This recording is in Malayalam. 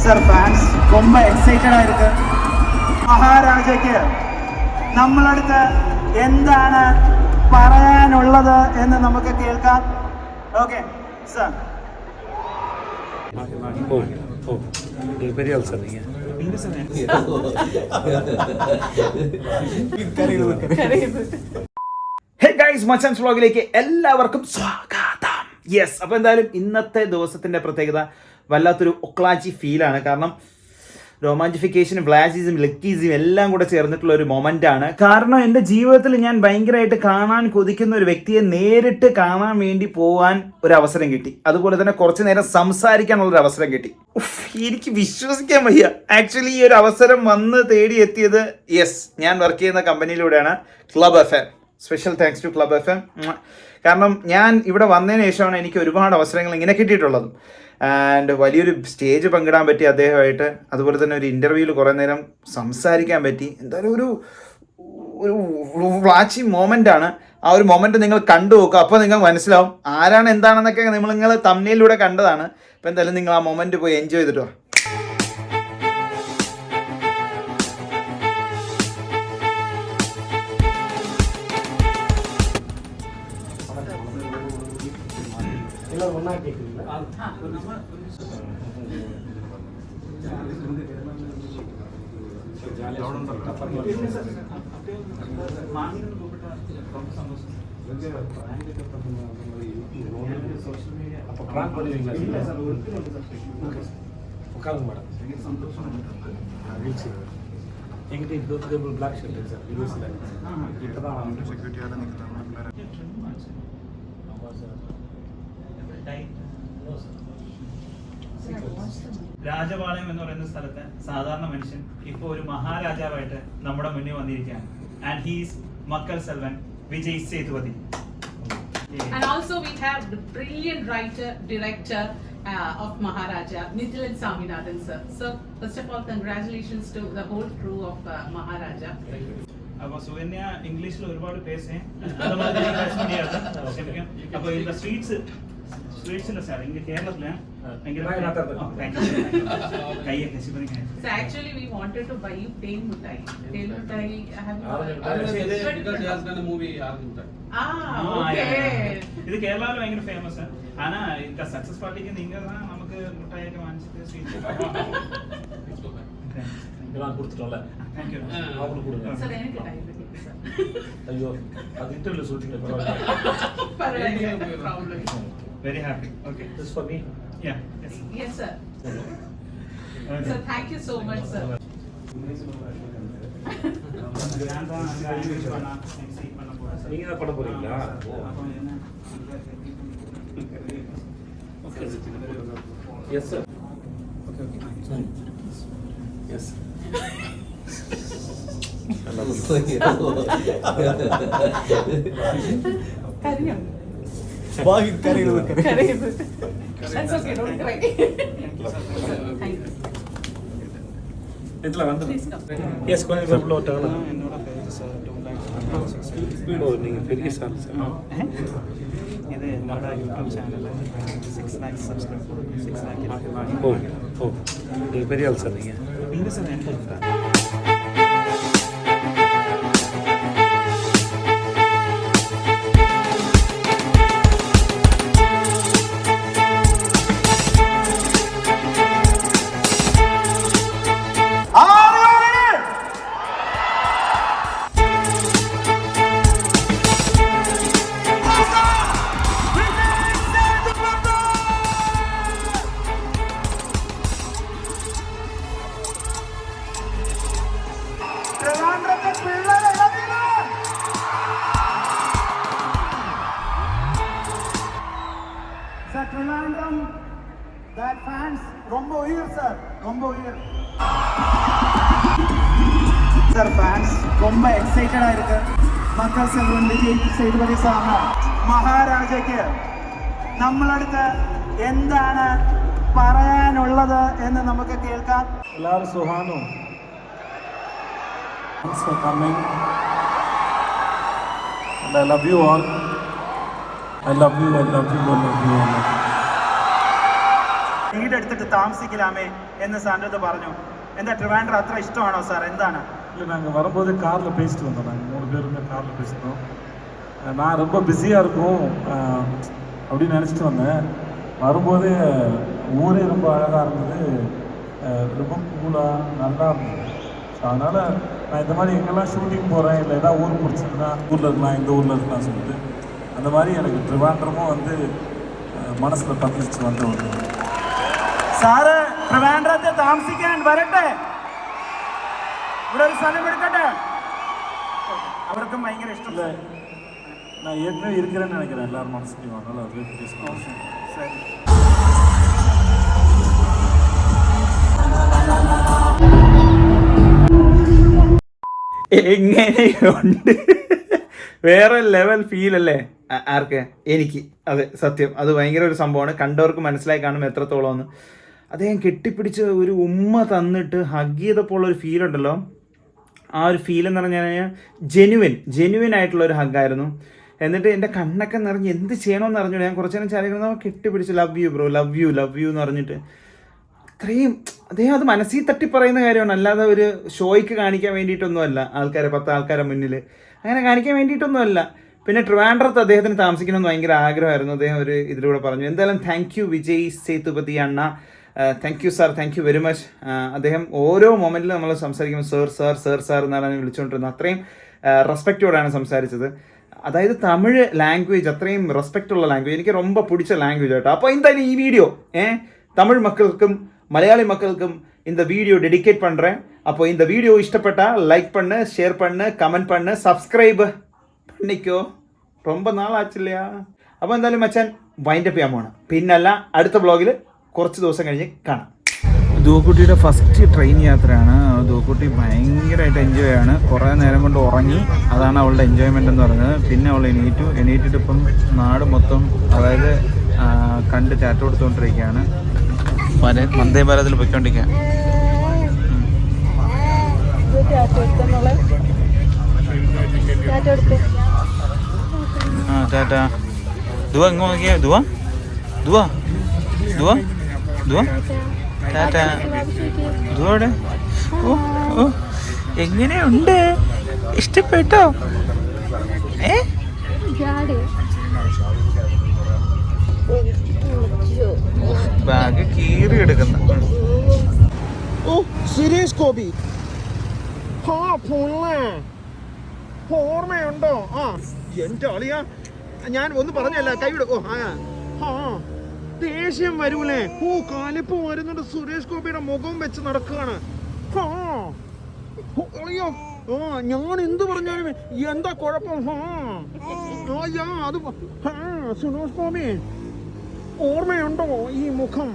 சார் ஃபேன்ஸ் ரொம்ப எக்ஸைட்டடாக இருக்கு. മഹാരാജയ്ക്ക് നമ്മളടുത്ത് എന്താണ് പറയാനുള്ളത് എന്ന് നമുക്ക് കേൾക്കാം. Okay sir. பெரிய ஆள் சார் நீங்கள். ഹേ ഗൈസ്, മച്ചാൻസ് വ്ളോഗിലേക്ക് എല്ലാവർക്കും സ്വാഗതം. യെസ്, അപ്പോൾ എന്തായാലും ഇന്നത്തെ ദിവസത്തിൻ്റെ പ്രത്യേകത വല്ലാത്തൊരു ഒക്ലാച്ചി ഫീലാണ്. കാരണം റൊമാൻറ്റിഫിക്കേഷനും ഫ്ലാഷിസും ലക്കീസും എല്ലാം കൂടെ ചേർന്നിട്ടുള്ള ഒരു മൊമെൻ്റ് ആണ്. കാരണം എൻ്റെ ജീവിതത്തിൽ ഞാൻ ഭയങ്കരമായിട്ട് കാണാൻ കൊതിക്കുന്ന ഒരു വ്യക്തിയെ നേരിട്ട് കാണാൻ വേണ്ടി പോകാൻ ഒരു അവസരം കിട്ടി. അതുപോലെ തന്നെ കുറച്ച് നേരം സംസാരിക്കാനുള്ളൊരു അവസരം കിട്ടി. എനിക്ക് വിശ്വസിക്കാൻ വയ്യ. ആക്ച്വലി ഈ ഒരു അവസരം വന്ന് തേടി എത്തിയത് ഞാൻ വർക്ക് ചെയ്യുന്ന കമ്പനിയിലൂടെയാണ്, club FM. Special thanks to club FM. കാരണം ഞാൻ ഇവിടെ വന്നതിന് ശേഷമാണ് എനിക്ക് ഒരുപാട് അവസരങ്ങൾ ഇങ്ങനെ കിട്ടിയിട്ടുള്ളത്. ആൻഡ് വലിയൊരു സ്റ്റേജ് പങ്കിടാൻ പറ്റി അദ്ദേഹമായിട്ട്. അതുപോലെ തന്നെ ഒരു ഇൻ്റർവ്യൂവിൽ കുറേ നേരം സംസാരിക്കാൻ പറ്റി. എന്തായാലും ഒരു ഫ്ലാഷി മൊമെൻ്റ് ആണ്. ആ ഒരു മൊമെൻറ്റ് നിങ്ങൾ കണ്ടു നോക്കുക, അപ്പോൾ നിങ്ങൾക്ക് മനസ്സിലാവും ആരാണ് എന്താണെന്നൊക്കെ നിങ്ങൾ തമ്മിലൂടെ കണ്ടതാണ്. അപ്പോൾ എന്തായാലും നിങ്ങൾ ആ മൊമെൻറ്റ് പോയി എൻജോയ് ചെയ്തിട്ടോ. രാജപാളയം എന്ന് പറയുന്ന സ്ഥലത്ത് സാധാരണ മനുഷ്യൻ ഇപ്പോൾ ഒരു മഹാരാജാവായിട്ട് നമ്മുടെ മുന്നിൽ വന്നിരിക്കുകയാണ്. ആൻഡ് ഹീസ് മക്കൾ Selvan Vijay Sethupathi. And also we have the brilliant writer, director of Maharaja, Nithilan Saminathan sir. So first of all, congratulations to the whole crew of Maharaja. അപ്പോൾ സുകന്യ ഇംഗ്ലീഷിൽ ഒരുപാട് പേസേ അപ്പോൾ இந்த ஸ்வீட்ஸ்ல சார் இங்க கேரளத்துல கையை கசி பண்ணி. So actually we wanted to buy you Tel Muttai. Tel Muttai have because he has done a movie Arjun. Okay. ഇത് കേരളത്തിൽ ഭയങ്കര ഫേമസ് ആണ്. ആനാ இந்த സക്സസ് പാർട്ടിക്ക് നിങ്ങൾ தான் നമുക്ക് മുട്ടായൊക്കെ വാങ്ങിച്ചിട്ട് സ്വീറ്റ് இதெல்லாம் கொடுத்துட்டோம்ல. Thank you. அவங்களுக்கு கொடுங்க. Sir எனக்கு diabetes sir. ஐயோ அது இன்டர்வியூல சொல்லிட்டீங்க பரவாயில்லை. Parallel problem. Very happy. Okay. This for me. Yeah. Yes. Yes sir. Okay. Sir thank you so much sir. நீங்க தான் பண்ண போறீங்களா? Yes sir. Okay. Yes. കരഞ്ഞോ? കരയുന്നത്. That's okay, don't cry. Thank you. இதுல வந்து Please come. எஸ் கொஞ்சம் உள்ள ஓட்டாங்க. என்னோட பேர் சார் ஓ நீங்க பெரிய சார் சார். ഇത് നമ്മുടെ YouTube channel 6 lakhs subscriber 6 lakh. ஓ ஓ நீங்க பெரிய ஆள் சார் நீங்க. ഇല്ല സാർ എൻ്റെ that fans ரொம்ப உயிர் சார், ரொம்ப உயிர் சார். ஃபேன்ஸ் ரொம்ப எக்ஸைட்டடா இருக்கு. மக்கள் செல்வன் விஜய் സേതുപതി സാറിന് മഹാരാജയ്ക്ക് നമ്മളടുത്ത് എന്താണ് പറയാനുള്ളത് എന്ന് നമുക്ക് കേൾക്കാം. എല്ലാവരും സുഹാനോ. Thanks for coming. And I love you all. I love you, I love you, I love you, I love you. വീടെടുത്തിട്ട് താമസിക്കലാമേ എന്ന് സാറിൻ്റെ അടുത്ത് പറഞ്ഞു. എന്താ ട്രിവാൻഡ്രം അത്ര ഇഷ്ടമാണോ സാർ? എന്താണ്? இல்லை நாங்கள் வரும்போது காரில் பேசிட்டு வந்தோம். நாங்கள் 3 பேருமே காரில் பேசினோம். நான் ரொம்ப பிஸியாக இருக்கும் அப்படின்னு நினச்சிட்டு வந்தேன். வரும்போதே ஊரே ரொம்ப அழகாக இருந்தது, ரொம்ப கூலாக நல்லா இருந்தது. ஸோ அதனால் நான் இந்த மாதிரி எங்கெல்லாம் ஷூட்டிங் போகிறேன் இல்லை ஏதாவது ஊர் பிடிச்சிருந்தா ஊரில் இருக்கலாம், இந்த ஊரில் இருக்கலாம் சொல்லிட்டு அந்த மாதிரி எனக்கு ட்ரிவாண்ட்ரமும் வந்து മനസ്സിൽ പതിച്ചു വന്നു. സാറ് ട്രിവാൻഡ്രത്തെ താമസിക്കാൻ വരട്ടെ, ഇവിടെ ഒരു സ്ഥലം എടുക്കട്ടെ. അവർക്കും ഭയങ്കര ഇഷ്ടമില്ല. நான் ஏற்கனவே இருக்கிறேன்னு நினைக்கிறேன் எல்லாரும் மனசுலையும். அதனால் அதுவே பேசணும். சரி. എങ്ങനെയുണ്ട്? വേറെ ലെവൽ ഫീൽ അല്ലേ ആർക്ക്? എനിക്ക്. അതെ, സത്യം, അത് ഭയങ്കര ഒരു സംഭവമാണ്. കണ്ടവർക്ക് മനസ്സിലായി കാണും എത്രത്തോളം എന്ന്. അദ്ദേഹം കെട്ടിപ്പിടിച്ച് ഒരു ഉമ്മ തന്നിട്ട് ഹഗ് ചെയ്തപ്പോൾ ഒരു ഫീൽ ഉണ്ടല്ലോ, ആ ഒരു ഫീൽ എന്ന് പറഞ്ഞു കഴിഞ്ഞാൽ ജെനുവിൻ ആയിട്ടുള്ള ഒരു ഹഗ്ഗായിരുന്നു. എന്നിട്ട് എൻ്റെ കണ്ണൊക്കെ നിറഞ്ഞ് എന്ത് ചെയ്യണമെന്ന് അറിഞ്ഞു. ഞാൻ കുറച്ച് നേരം ചാലിക്കുന്ന കെട്ടിപ്പിടിച്ച് love you bro, love you എന്ന് പറഞ്ഞിട്ട് അത്രയും അദ്ദേഹം അത് മനസ്സിൽ തട്ടി പറയുന്ന കാര്യമാണ്, അല്ലാതെ ഒരു ഷോയ്ക്ക് കാണിക്കാൻ വേണ്ടിയിട്ടൊന്നുമല്ല. ആൾക്കാരെ 10 ആൾക്കാരെ മുന്നിൽ അങ്ങനെ കാണിക്കാൻ വേണ്ടിയിട്ടൊന്നുമല്ല. പിന്നെ ട്രിവാൻഡ്രത്ത് അദ്ദേഹത്തിന് താമസിക്കണമെന്ന് ഭയങ്കര ആഗ്രഹമായിരുന്നു. അദ്ദേഹം ഒരു ഇതിലൂടെ പറഞ്ഞു. എന്തായാലും താങ്ക് യു വിജയ് സേതുപതി അണ്ണ, thank you sir, thank you very much. അദ്ദേഹം ഓരോ മൊമെൻറ്റിലും നമ്മൾ സംസാരിക്കുമ്പോൾ സാർ എന്നാണ് വിളിച്ചുകൊണ്ടിരുന്നത്. അത്രയും റെസ്പെക്റ്റോടാണ് സംസാരിച്ചത്. അതായത് തമിഴ് ലാംഗ്വേജ് അത്രയും റെസ്പെക്റ്റുള്ള ലാംഗ്വേജ്, എനിക്ക് ரொம்ப പിടിച്ച ലാംഗ്വേജ് കേട്ടോ. അപ്പോൾ എന്തായാലും ഈ വീഡിയോ തമിഴ് മക്കൾക്കും മലയാളി மக்களுக்கும் இந்த வீடியோ டெடிகேட் பண்ணுறேன். அப்போ இந்த வீடியோ இஷ்டப்பட்டா லைக் பண்ணு, ஷேர் பண்ணு, கமெண்ட் பண்ணு, സബ്സ്ക്രൈബ് பண்ணிக்கோ. ரொம்ப നാൾ ആச்சு இல்லையா? അപ്പോൾ എന്തായാലും മച്ചാൻ വൈൻഡപ്പ് ചെയ്യാൻ പോകണം. പിന്നല്ല, അടുത്ത വ്ളോഗിൽ കുറച്ച് ദിവസം കഴിഞ്ഞ് കാണാം. ധൂക്കുട്ടിയുടെ ഫസ്റ്റ് ട്രെയിൻ യാത്രയാണ്. ധൂക്കുട്ടി ഭയങ്കരമായിട്ട് എൻജോയ് ആണ്. കുറേ നേരം കൊണ്ട് ഉറങ്ങി, അതാണ് അവളുടെ എൻജോയ്മെൻ്റ് എന്ന് പറയുന്നത്. പിന്നെ അവൾ എണീറ്റിട്ട് ഇപ്പം നാട് മൊത്തം അതായത് കണ്ട് ചാറ്റ് കൊടുത്തുകൊണ്ടിരിക്കുകയാണ്. വന്ദേ ഭാരതിൽ പോയിക്കൊണ്ടിരിക്കുക. ആ ടാറ്റാ. ദുവ എങ്ങോ നോക്കിയാ? ദുവ ടാറ്റാ. ദുവടെ ഓ എങ്ങനെയുണ്ട്? ഇഷ്ടപ്പെട്ടോ? ബാഗ് കീറി എടുക്കുന്ന സുരേഷ് ഗോപി ഓർമ്മയുണ്ടോ? എന്റെ അളിയാ, ഞാൻ ഒന്ന് പറഞ്ഞല്ല, കൈവിടും. ദേഷ്യം വരൂലേ? കാലിപ്പ് വരുന്നുണ്ട്. സുരേഷ് ഗോപിയുടെ മുഖം വെച്ച് നടക്കുകയാണ്. അളിയോ, ഞാൻ എന്ത് പറഞ്ഞാലും എന്താ കുഴപ്പം? അത് സുരേഷ് ഗോപി ഓർമ്മയുണ്ടോ ഈ മുഖം?